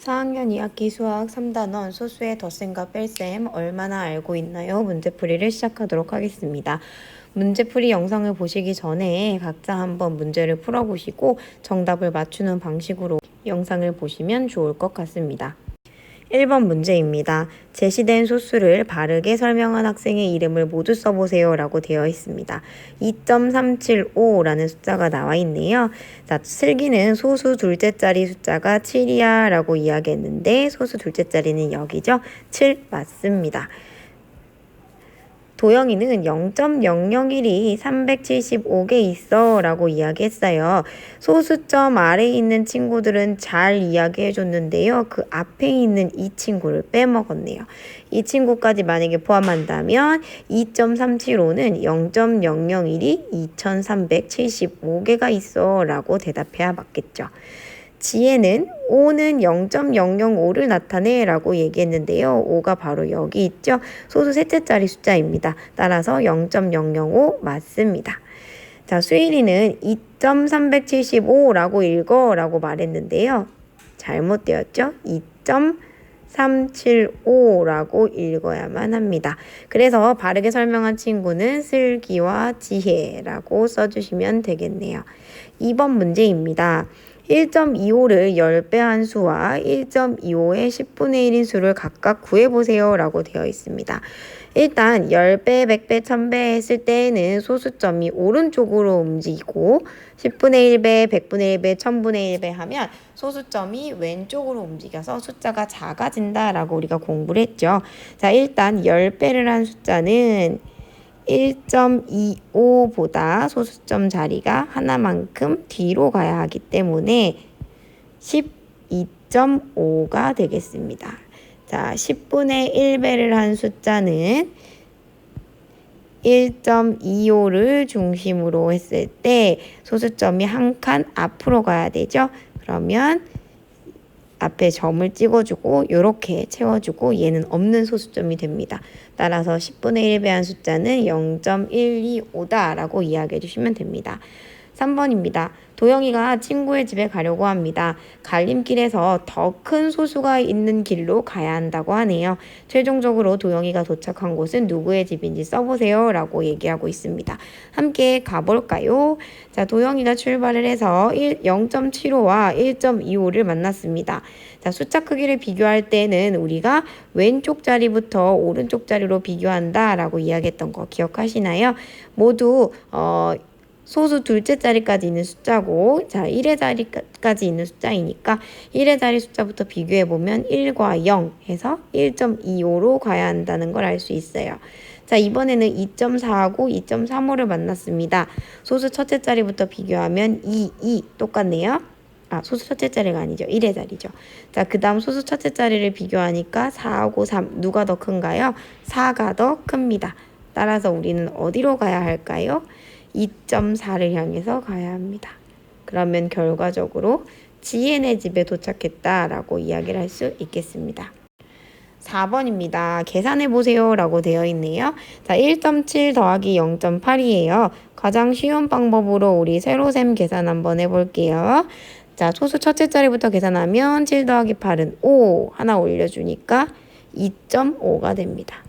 4학년 2학기 수학 3단원 소수의 덧셈과 뺄셈 얼마나 알고 있나요? 문제풀이를 시작하도록 하겠습니다. 문제풀이 영상을 보시기 전에 각자 한번 문제를 풀어보시고 정답을 맞추는 방식으로 영상을 보시면 좋을 것 같습니다. 1번 문제입니다. 제시된 소수를 바르게 설명한 학생의 이름을 모두 써보세요 라고 되어 있습니다. 2.375라는 숫자가 나와 있네요. 자, 슬기는 소수 둘째 자리 숫자가 7이야 라고 이야기했는데 소수 둘째 자리는 여기죠. 7 맞습니다. 도영이는 0.001이 375개 있어 라고 이야기했어요. 소수점 아래에 있는 친구들은 잘 이야기해줬는데요. 그 앞에 있는 이 친구를 빼먹었네요. 이 친구까지 만약에 포함한다면 2.375는 0.001이 2375개가 있어 라고 대답해야 맞겠죠. 지혜는 5는 0.005를 나타내 라고 얘기했는데요. 5가 바로 여기 있죠. 소수 셋째 자리 숫자입니다. 따라서 0.005 맞습니다. 자, 수일이는 2.375라고 읽어 라고 말했는데요. 잘못되었죠. 2.375라고 읽어야만 합니다. 그래서 바르게 설명한 친구는 슬기와 지혜라고 써주시면 되겠네요. 2번 문제입니다. 1.25를 10배 한 수와 1.25의 10분의 1인 수를 각각 구해보세요 라고 되어 있습니다. 일단 10배, 100배, 1000배 했을 때에는 소수점이 오른쪽으로 움직이고 10분의 1배, 100분의 1배, 1000분의 1배 하면 소수점이 왼쪽으로 움직여서 숫자가 작아진다 라고 우리가 공부를 했죠. 자, 일단 10배를 한 숫자는 1.25보다 소수점 자리가 하나만큼 뒤로 가야 하기 때문에 12.5가 되겠습니다. 자, 10분의 1배를 한 숫자는 1.25를 중심으로 했을 때 소수점이 한 칸 앞으로 가야 되죠. 그러면 앞에 점을 찍어주고 이렇게 채워주고 얘는 없는 소수점이 됩니다. 따라서 10분의 1배한 숫자는 0.125다 라고 이야기해 주시면 됩니다. 3번입니다. 도영이가 친구의 집에 가려고 합니다. 갈림길에서 더 큰 소수가 있는 길로 가야 한다고 하네요. 최종적으로 도영이가 도착한 곳은 누구의 집인지 써보세요 라고 얘기하고 있습니다. 함께 가볼까요? 자, 도영이가 출발을 해서 0.75와 1.25를 만났습니다. 자, 숫자 크기를 비교할 때는 우리가 왼쪽 자리부터 오른쪽 자리로 비교한다 라고 이야기했던 거 기억하시나요? 모두 소수 둘째 자리까지 있는 숫자고, 자, 1의 자리까지 있는 숫자이니까 1의 자리 숫자부터 비교해보면 1과 0 해서 1.25로 가야 한다는 걸 알 수 있어요. 자, 이번에는 2.4하고 2.35를 만났습니다. 소수 첫째 자리부터 비교하면 2 똑같네요. 소수 첫째 자리가 아니죠. 1의 자리죠. 자, 그 다음 소수 첫째 자리를 비교하니까 4하고 3 누가 더 큰가요? 4가 더 큽니다. 따라서 우리는 어디로 가야 할까요? 2.4를 향해서 가야 합니다. 그러면 결과적으로 지혜네 집에 도착했다라고 이야기를 할 수 있겠습니다. 4번입니다. 계산해보세요 라고 되어 있네요. 자, 1.7 더하기 0.8이에요. 가장 쉬운 방법으로 우리 세로셈 계산 한번 해볼게요. 자, 소수 첫째 자리부터 계산하면 7 더하기 8은 5 하나 올려주니까 2.5가 됩니다.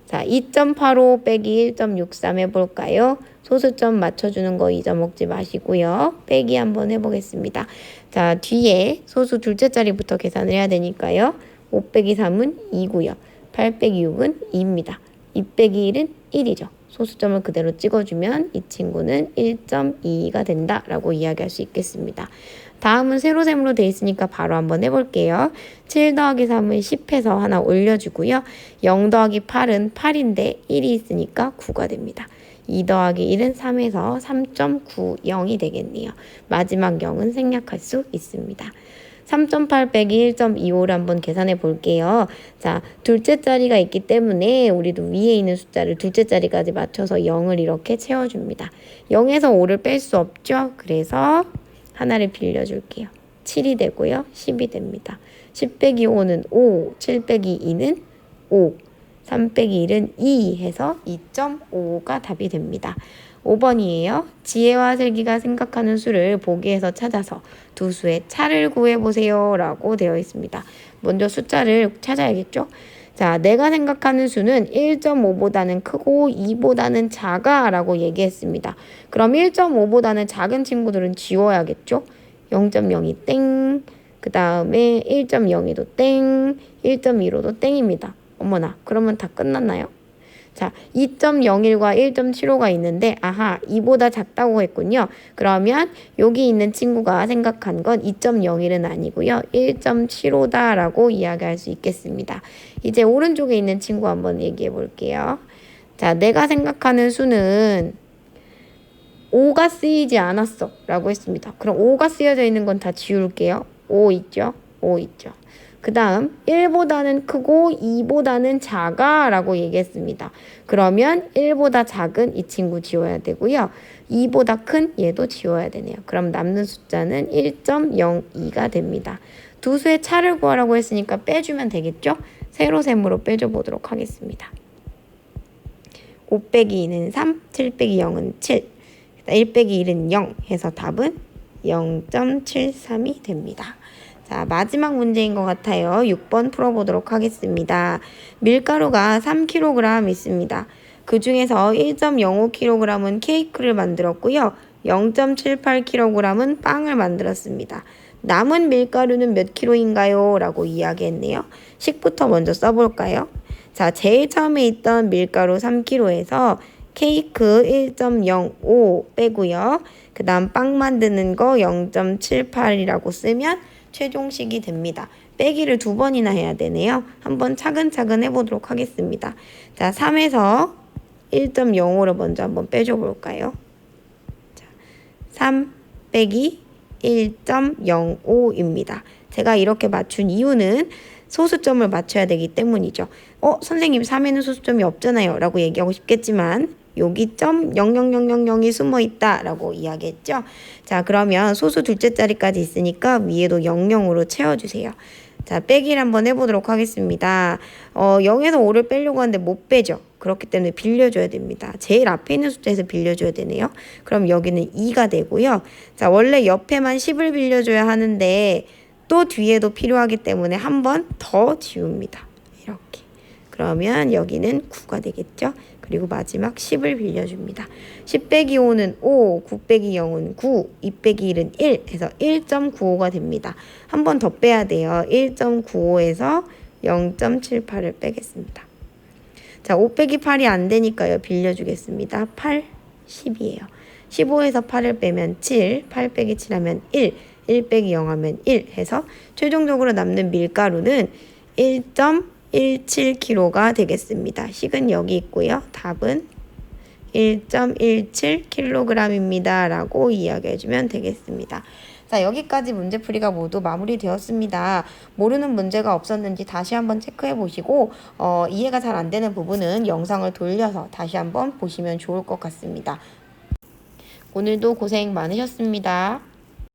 자, 2.85 빼기 1.63 해볼까요? 소수점 맞춰주는 거 잊어먹지 마시고요. 빼기 한번 해보겠습니다. 자, 뒤에 소수 둘째 자리부터 계산을 해야 되니까요. 5 빼기 3은 2고요. 8 빼기 6은 2입니다. 2 빼기 1은 1이죠. 소수점을 그대로 찍어주면 이 친구는 1.2가 된다라고 이야기할 수 있겠습니다. 다음은 세로셈으로 돼 있으니까 바로 한번 해볼게요. 7 더하기 3은 10 해서 하나 올려주고요. 0 더하기 8은 8인데 1이 있으니까 9가 됩니다. 2 더하기 1은 3에서 3.90이 되겠네요. 마지막 0은 생략할 수 있습니다. 3.8 빼기 1.25를 한번 계산해 볼게요. 자, 둘째 자리가 있기 때문에 우리도 위에 있는 숫자를 둘째 자리까지 맞춰서 0을 이렇게 채워줍니다. 0에서 5를 뺄 수 없죠? 그래서 하나를 빌려줄게요. 7이 되고요. 10이 됩니다. 10 빼기 5는 5, 7 빼기 2는 5, 3 빼기 1은 2 해서 2.5가 답이 됩니다. 5번이에요. 지혜와 슬기가 생각하는 수를 보기에서 찾아서 두 수의 차를 구해보세요. 라고 되어 있습니다. 먼저 숫자를 찾아야겠죠? 자, 내가 생각하는 수는 1.5보다는 크고 2보다는 작아 라고 얘기했습니다. 그럼 1.5보다는 작은 친구들은 지워야겠죠? 0.02 땡, 그 다음에 1.02도 땡, 1.15도 땡입니다. 어머나, 그러면 다 끝났나요? 자, 2.01과 1.75가 있는데 아하, 2보다 작다고 했군요. 그러면 여기 있는 친구가 생각한 건 2.01은 아니고요. 1.75다라고 이야기할 수 있겠습니다. 이제 오른쪽에 있는 친구 한번 얘기해 볼게요. 자, 내가 생각하는 수는 5가 쓰이지 않았어 라고 했습니다. 그럼 5가 쓰여져 있는 건 다 지울게요. 5 있죠? 5 있죠. 그 다음 1보다는 크고 2보다는 작아 라고 얘기했습니다. 그러면 1보다 작은 이 친구 지워야 되고요. 2보다 큰 얘도 지워야 되네요. 그럼 남는 숫자는 1.02가 됩니다. 두 수의 차를 구하라고 했으니까 빼주면 되겠죠? 세로셈으로 빼줘 보도록 하겠습니다. 5 빼기 2는 3, 7 빼기 0은 7, 1 빼기 1은 0 해서 답은 0.73이 됩니다. 자, 마지막 문제인 것 같아요. 6번 풀어보도록 하겠습니다. 밀가루가 3kg 있습니다. 그 중에서 1.05kg은 케이크를 만들었고요. 0.78kg은 빵을 만들었습니다. 남은 밀가루는 몇 킬로인가요? 라고 이야기했네요. 식부터 먼저 써볼까요? 자, 제일 처음에 있던 밀가루 3kg에서 케이크 1.05 빼고요. 그 다음 빵 만드는 거 0.78이라고 쓰면 최종식이 됩니다. 빼기를 2번이나 해야 되네요. 한번 차근차근 해보도록 하겠습니다. 자, 3에서 1.05를 먼저 한번 빼줘 볼까요? 자, 3 빼기 1.05입니다. 제가 이렇게 맞춘 이유는 소수점을 맞춰야 되기 때문이죠. 선생님 3에는 소수점이 없잖아요 라고 얘기하고 싶겠지만 여기 점 00000이 숨어 있다 라고 이야기했죠. 자, 그러면 소수 둘째 자리까지 있으니까 위에도 00으로 채워주세요. 자, 빼기를 한번 해보도록 하겠습니다. 0에서 5를 빼려고 하는데 못 빼죠. 그렇기 때문에 빌려줘야 됩니다. 제일 앞에 있는 숫자에서 빌려줘야 되네요. 그럼 여기는 2가 되고요. 자, 원래 옆에만 10을 빌려줘야 하는데 또 뒤에도 필요하기 때문에 한 번 더 지웁니다. 이렇게. 그러면 여기는 9가 되겠죠. 그리고 마지막 10을 빌려줍니다. 10 빼기 5는 5, 9 빼기 0은 9, 2 빼기 1은 1 해서 1.95가 됩니다. 한 번 더 빼야 돼요. 1.95에서 0.78을 빼겠습니다. 자, 5 빼기 8이 안 되니까요. 빌려주겠습니다. 8, 10이에요. 15에서 8을 빼면 7, 8 빼기 7 하면 1, 1 빼기 0 하면 1 해서 최종적으로 남는 밀가루는 1.17kg가 되겠습니다. 식은 여기 있고요. 답은 1.17kg입니다. 라고 이야기해주면 되겠습니다. 자, 여기까지 문제풀이가 모두 마무리되었습니다. 모르는 문제가 없었는지 다시 한번 체크해 보시고 이해가 잘 안 되는 부분은 영상을 돌려서 다시 한번 보시면 좋을 것 같습니다. 오늘도 고생 많으셨습니다.